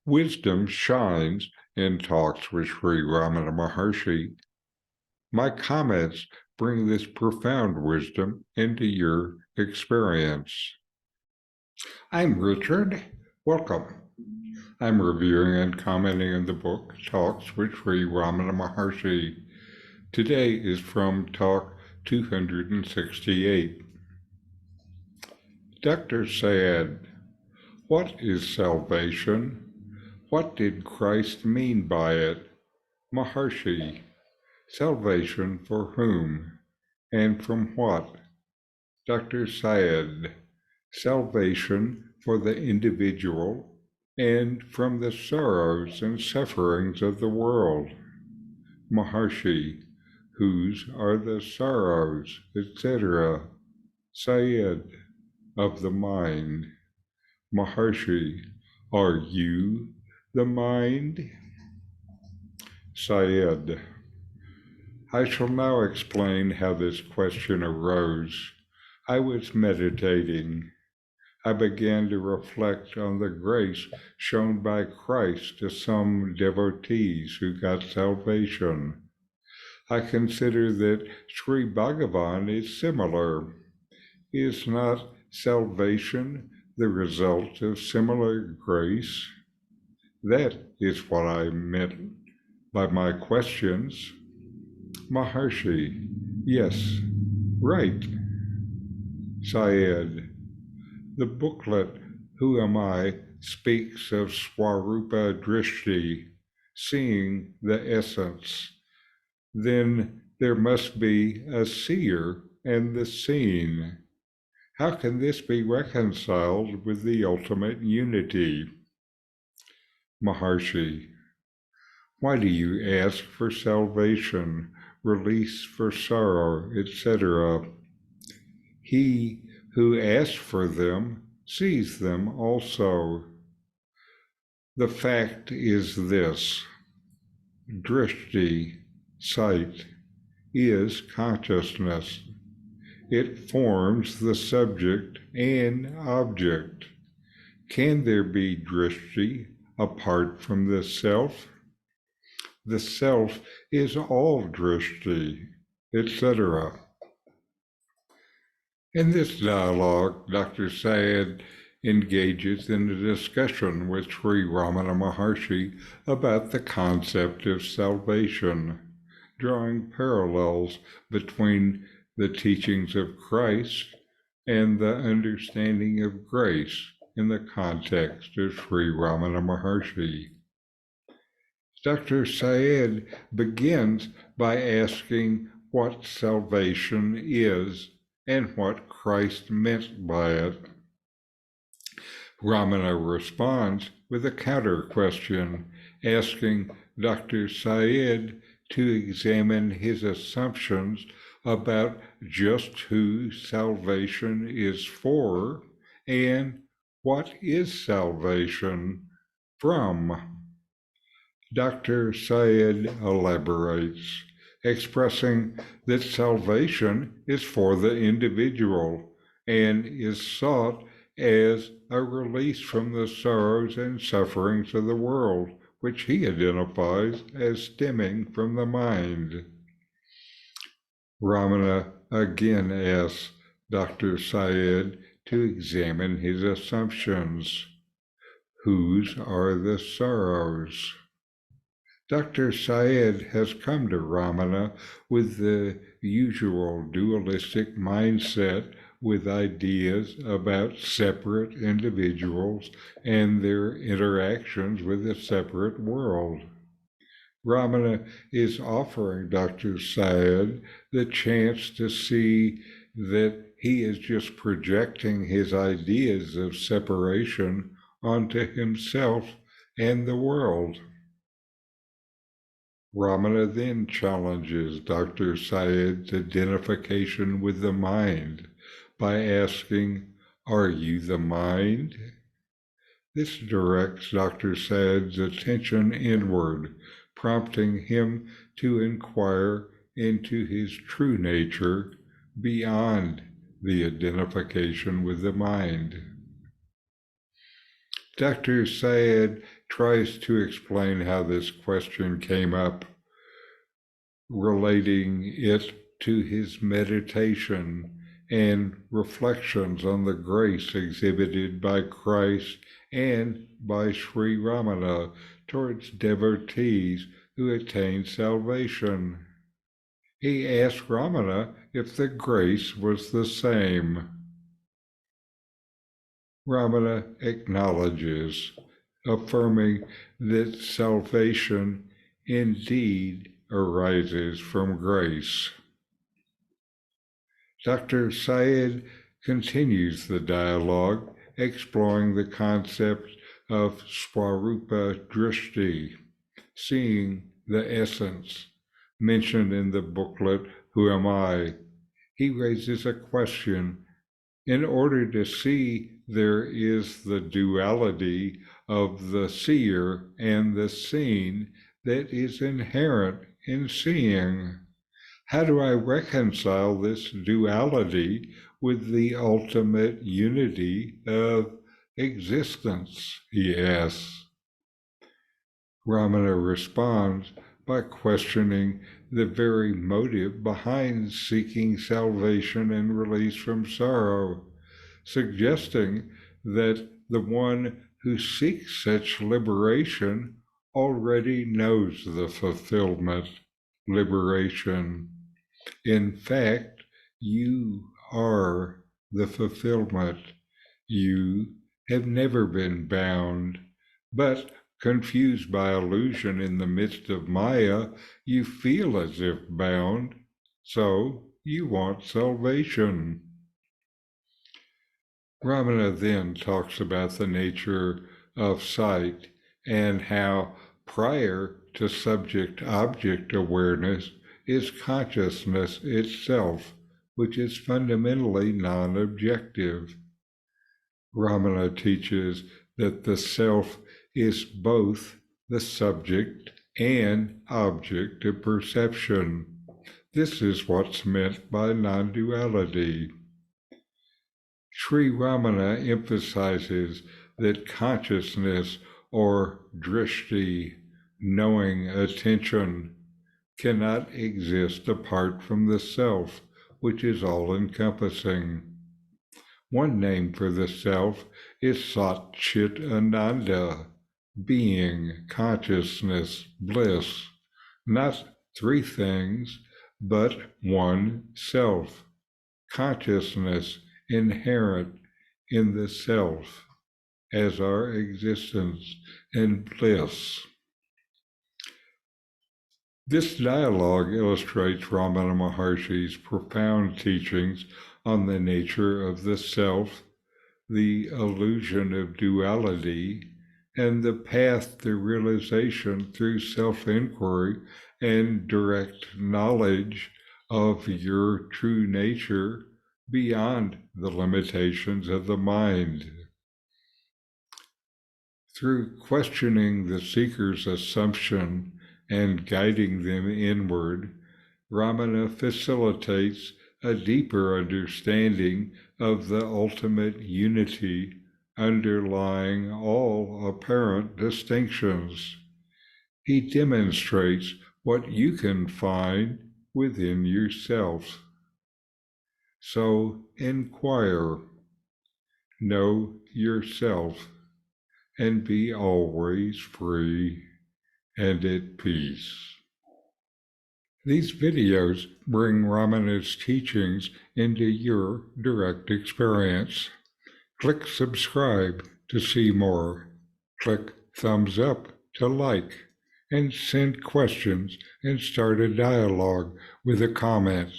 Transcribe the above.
Wisdom shines in talks with Sri Ramana Maharshi. My comments bring this profound wisdom into your experience. I'm Richard. Welcome. I'm reviewing and commenting on the book Talks with Sri Ramana Maharshi. Today is from Talk 268. Dr. Sayed, what is salvation? What did Christ mean by it? Maharshi, salvation for whom and from what? Dr. Sayed, salvation for the individual and from the sorrows and sufferings of the world. Maharshi, whose are the sorrows, etc. Sayed, of the mind. Maharshi, are you the mind? Sayed, I shall now explain how this question arose. I was meditating. I began to reflect on the grace shown by Christ to some devotees who got salvation. I consider that Sri Bhagavan is similar. Is not salvation the result of similar grace? That is what I meant by my questions. Maharshi, yes, right. Sayed, the booklet Who Am I speaks of Swarupa Drishti, seeing the essence. Then there must be a seer and the seen. How can this be reconciled with the ultimate unity? Maharshi, why do you ask for salvation, release for sorrow, etc.? He who asks for them sees them also. The fact is this: Drishti, sight, is consciousness. It forms the subject and object. Can there be drishti apart from the self? The self is all drishti, etc. In this dialogue, Dr. Sayed engages in a discussion with Sri Ramana Maharshi about the concept of salvation, drawing parallels between the teachings of Christ and the understanding of grace in the context of Sri Ramana Maharshi. Dr. Sayed begins by asking what salvation is and what Christ meant by it. Ramana responds with a counter question, asking Dr. Sayed to examine his assumptions about just who salvation is for and what is salvation from. Dr. Sayed elaborates, expressing that salvation is for the individual and is sought as a release from the sorrows and sufferings of the world, which he identifies as stemming from the mind. Ramana again asks Dr. Sayed to examine his assumptions. Whose are the sorrows? Dr. Sayed has come to Ramana with the usual dualistic mindset, with ideas about separate individuals and their interactions with a separate world. Ramana is offering Dr. Sayed the chance to see that he is just projecting his ideas of separation onto himself and the world. Ramana then challenges Dr. Sayed's identification with the mind by asking, are you the mind? This directs Dr. Sayed's attention inward, prompting him to inquire into his true nature beyond the identification with the mind. Dr. Syed tries to explain how this question came up, relating it to his meditation and reflections on the grace exhibited by Christ and by Sri Ramana towards devotees who attain salvation. He asked Ramana if the grace was the same. Ramana acknowledges, affirming that salvation indeed arises from grace. Dr. Syed continues the dialogue, exploring the concept of Swarupa Drishti, seeing the essence, mentioned in the booklet, Who Am I? He raises a question. In order to see, there is the duality of the seer and the seen that is inherent in seeing. How do I reconcile this duality with the ultimate unity of existence? He asks. Ramana responds by questioning the very motive behind seeking salvation and release from sorrow, suggesting that the one who seeks such liberation already knows the fulfillment, liberation. In fact, you are the fulfillment. You have never been bound, but confused by illusion in the midst of Maya, you feel as if bound, so you want salvation. Ramana then talks about the nature of sight and how prior to subject-object awareness is consciousness itself, which is fundamentally non-objective. Ramana teaches that the self is both the subject and object of perception. This is what's meant by non-duality. Sri Ramana emphasizes that consciousness, or drishti, knowing attention, cannot exist apart from the self, which is all-encompassing. One name for the self is Sat Chit Ananda, being, consciousness, bliss, not three things, but one self, consciousness inherent in the self as our existence and bliss. This dialogue illustrates Ramana Maharshi's profound teachings on the nature of the self, the illusion of duality, and the path to realization through self-inquiry and direct knowledge of your true nature beyond the limitations of the mind. Through questioning the seeker's assumption and guiding them inward, Ramana facilitates a deeper understanding of the ultimate unity underlying all apparent distinctions. He demonstrates what you can find within yourself. So inquire, know yourself, and be always free and at peace. These videos bring Ramana's teachings into your direct experience. Click subscribe to see more. Click thumbs up to like, and send questions and start a dialogue with a comment.